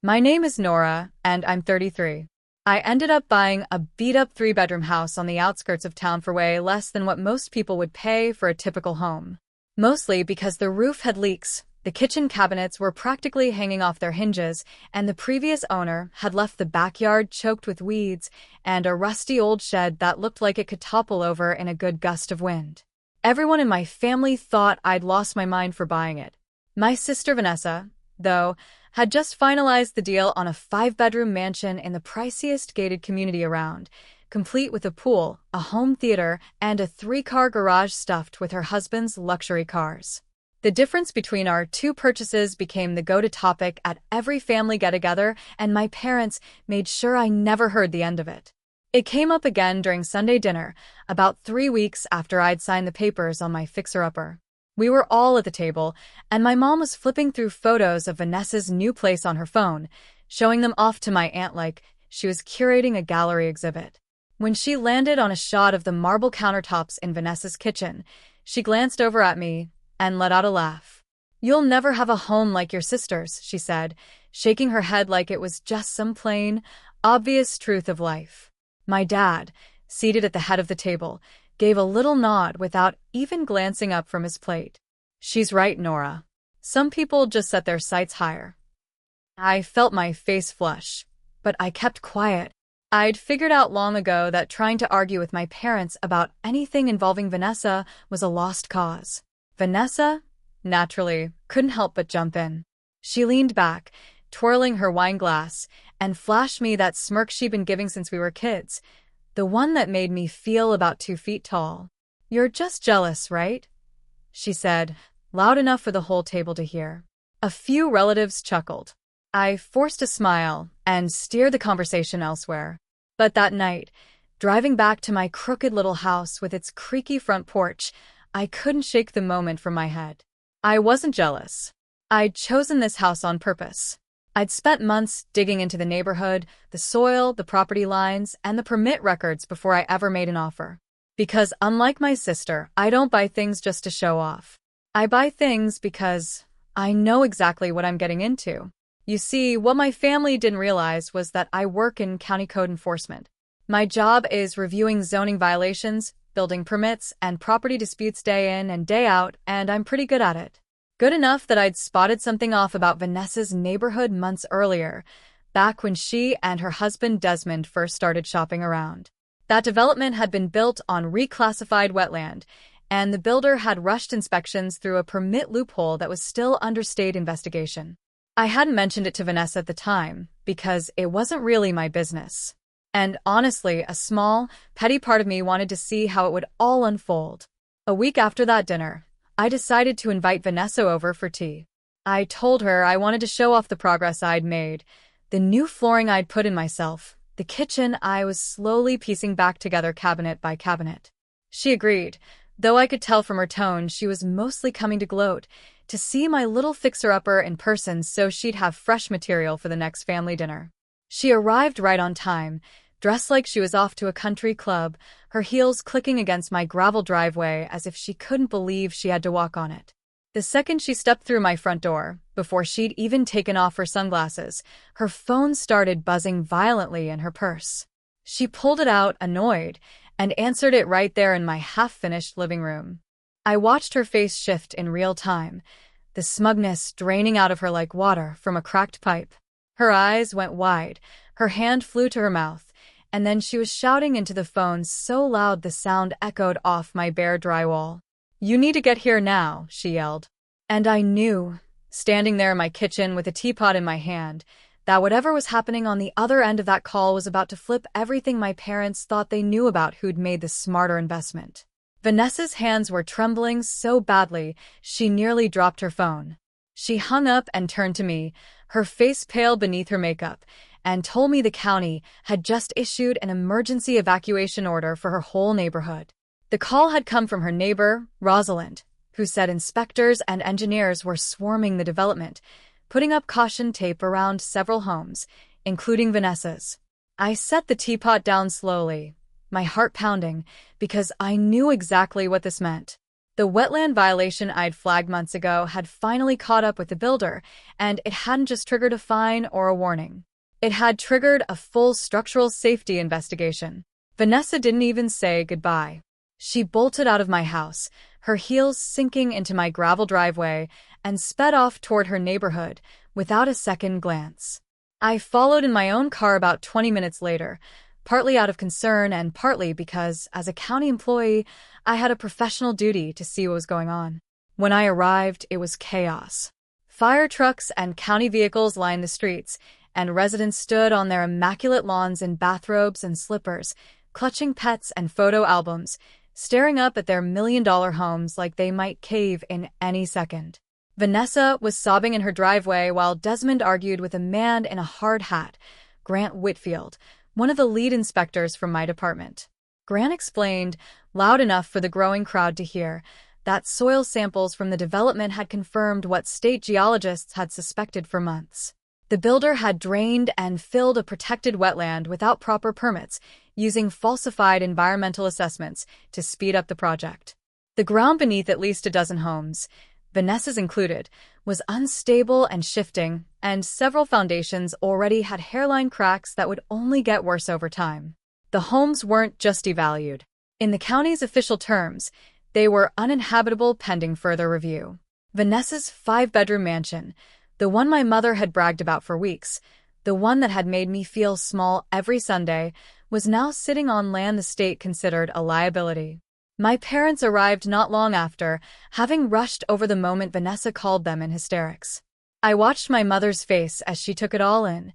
My name is Nora, and I'm 33. I ended up buying a beat-up three-bedroom house on the outskirts of town for way less than what most people would pay for a typical home. Mostly because the roof had leaks, the kitchen cabinets were practically hanging off their hinges, and the previous owner had left the backyard choked with weeds and a rusty old shed that looked like it could topple over in a good gust of wind. Everyone in my family thought I'd lost my mind for buying it. My sister Vanessa, though, had just finalized the deal on a 5-bedroom mansion in the priciest gated community around, complete with a pool, a home theater, and a 3-car garage stuffed with her husband's luxury cars. The difference between our two purchases became the go-to topic at every family get-together, and my parents made sure I never heard the end of it. It came up again during Sunday dinner, about 3 weeks after I'd signed the papers on my fixer-upper. We were all at the table, and my mom was flipping through photos of Vanessa's new place on her phone, showing them off to my aunt like she was curating a gallery exhibit. When she landed on a shot of the marble countertops in Vanessa's kitchen, she glanced over at me and let out a laugh. "You'll never have a home like your sister's," she said, shaking her head like it was just some plain, obvious truth of life. My dad, seated at the head of the table, gave a little nod without even glancing up from his plate. "She's right, Nora. Some people just set their sights higher." I felt my face flush, but I kept quiet. I'd figured out long ago that trying to argue with my parents about anything involving Vanessa was a lost cause. Vanessa, naturally, couldn't help but jump in. She leaned back, twirling her wine glass, and flashed me that smirk she'd been giving since we were kids, the one that made me feel about 2 feet tall. "You're just jealous, right?" she said, loud enough for the whole table to hear. A few relatives chuckled. I forced a smile and steered the conversation elsewhere. But that night, driving back to my crooked little house with its creaky front porch, I couldn't shake the moment from my head. I wasn't jealous. I'd chosen this house on purpose. I'd spent months digging into the neighborhood, the soil, the property lines, and the permit records before I ever made an offer. Because unlike my sister, I don't buy things just to show off. I buy things because I know exactly what I'm getting into. You see, what my family didn't realize was that I work in county code enforcement. My job is reviewing zoning violations, building permits, and property disputes day in and day out, and I'm pretty good at it. Good enough that I'd spotted something off about Vanessa's neighborhood months earlier, back when she and her husband Desmond first started shopping around. That development had been built on reclassified wetland, and the builder had rushed inspections through a permit loophole that was still under state investigation. I hadn't mentioned it to Vanessa at the time, because it wasn't really my business. And honestly, a small, petty part of me wanted to see how it would all unfold. A week after that dinner, I decided to invite Vanessa over for tea. I told her I wanted to show off the progress I'd made, the new flooring I'd put in myself, the kitchen I was slowly piecing back together cabinet by cabinet. She agreed, though I could tell from her tone she was mostly coming to gloat, to see my little fixer-upper in person so she'd have fresh material for the next family dinner. She arrived right on time, dressed like she was off to a country club, her heels clicking against my gravel driveway as if she couldn't believe she had to walk on it. The second she stepped through my front door, before she'd even taken off her sunglasses, her phone started buzzing violently in her purse. She pulled it out, annoyed, and answered it right there in my half-finished living room. I watched her face shift in real time, the smugness draining out of her like water from a cracked pipe. Her eyes went wide, her hand flew to her mouth, and then she was shouting into the phone so loud the sound echoed off my bare drywall. "You need to get here now," she yelled. And I knew, standing there in my kitchen with a teapot in my hand, that whatever was happening on the other end of that call was about to flip everything my parents thought they knew about who'd made the smarter investment. Vanessa's hands were trembling so badly, she nearly dropped her phone. She hung up and turned to me, her face pale beneath her makeup, and told me the county had just issued an emergency evacuation order for her whole neighborhood. The call had come from her neighbor, Rosalind, who said inspectors and engineers were swarming the development, putting up caution tape around several homes, including Vanessa's. I set the teapot down slowly, my heart pounding, because I knew exactly what this meant. The wetland violation I'd flagged months ago had finally caught up with the builder, and it hadn't just triggered a fine or a warning. It had triggered a full structural safety investigation. Vanessa didn't even say goodbye. She bolted out of my house, her heels sinking into my gravel driveway, and sped off toward her neighborhood without a second glance. I followed in my own car about 20 minutes later, partly out of concern and partly because, as a county employee, I had a professional duty to see what was going on. When I arrived, it was chaos. Fire trucks and county vehicles lined the streets, and residents stood on their immaculate lawns in bathrobes and slippers, clutching pets and photo albums, staring up at their million-dollar homes like they might cave in any second. Vanessa was sobbing in her driveway while Desmond argued with a man in a hard hat, Grant Whitfield, one of the lead inspectors from my department. Grant explained, loud enough for the growing crowd to hear, that soil samples from the development had confirmed what state geologists had suspected for months. The builder had drained and filled a protected wetland without proper permits, using falsified environmental assessments to speed up the project. The ground beneath at least a dozen homes, Vanessa's included, was unstable and shifting, and several foundations already had hairline cracks that would only get worse over time. The homes weren't just devalued. In the county's official terms, they were uninhabitable pending further review. Vanessa's 5-bedroom mansion, the one my mother had bragged about for weeks, the one that had made me feel small every Sunday, was now sitting on land the state considered a liability. My parents arrived not long after, having rushed over the moment Vanessa called them in hysterics. I watched my mother's face as she took it all in,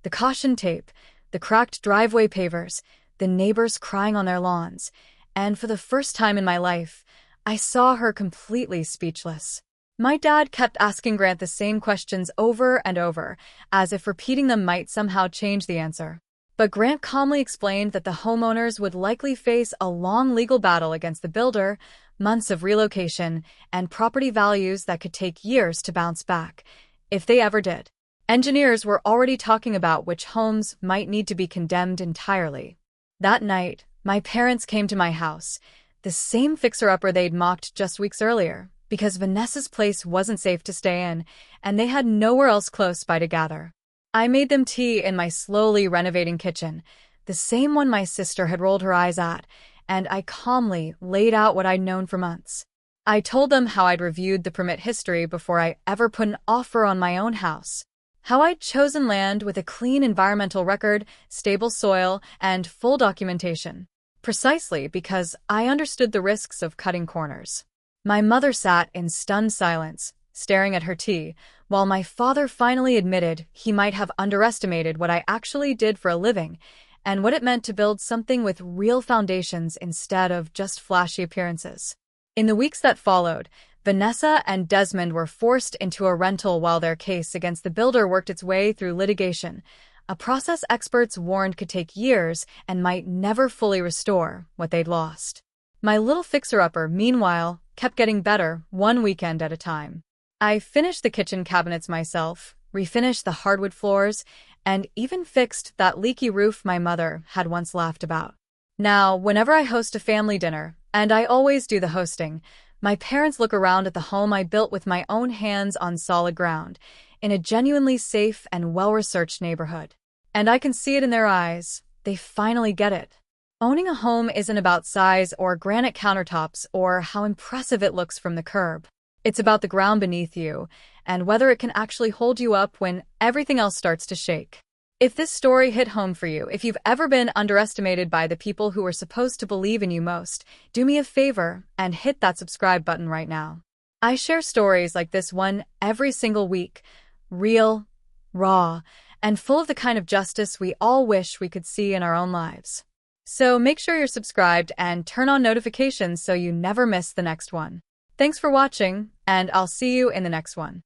the caution tape, the cracked driveway pavers, the neighbors crying on their lawns, and for the first time in my life, I saw her completely speechless. My dad kept asking Grant the same questions over and over, as if repeating them might somehow change the answer. But Grant calmly explained that the homeowners would likely face a long legal battle against the builder, months of relocation, and property values that could take years to bounce back, if they ever did. Engineers were already talking about which homes might need to be condemned entirely. That night, my parents came to my house, the same fixer-upper they'd mocked just weeks earlier, because Vanessa's place wasn't safe to stay in, and they had nowhere else close by to gather. I made them tea in my slowly renovating kitchen, the same one my sister had rolled her eyes at, and I calmly laid out what I'd known for months. I told them how I'd reviewed the permit history before I ever put an offer on my own house, how I'd chosen land with a clean environmental record, stable soil, and full documentation, precisely because I understood the risks of cutting corners. My mother sat in stunned silence, staring at her tea, while my father finally admitted he might have underestimated what I actually did for a living and what it meant to build something with real foundations instead of just flashy appearances. In the weeks that followed, Vanessa and Desmond were forced into a rental while their case against the builder worked its way through litigation, a process experts warned could take years and might never fully restore what they'd lost. My little fixer-upper, meanwhile, kept getting better one weekend at a time. I finished the kitchen cabinets myself, refinished the hardwood floors, and even fixed that leaky roof my mother had once laughed about. Now, whenever I host a family dinner, and I always do the hosting, my parents look around at the home I built with my own hands on solid ground, in a genuinely safe and well-researched neighborhood. And I can see it in their eyes. They finally get it. Owning a home isn't about size or granite countertops or how impressive it looks from the curb. It's about the ground beneath you and whether it can actually hold you up when everything else starts to shake. If this story hit home for you, if you've ever been underestimated by the people who were supposed to believe in you most, do me a favor and hit that subscribe button right now. I share stories like this one every single week, real, raw, and full of the kind of justice we all wish we could see in our own lives. So make sure you're subscribed and turn on notifications so you never miss the next one. Thanks for watching, and I'll see you in the next one.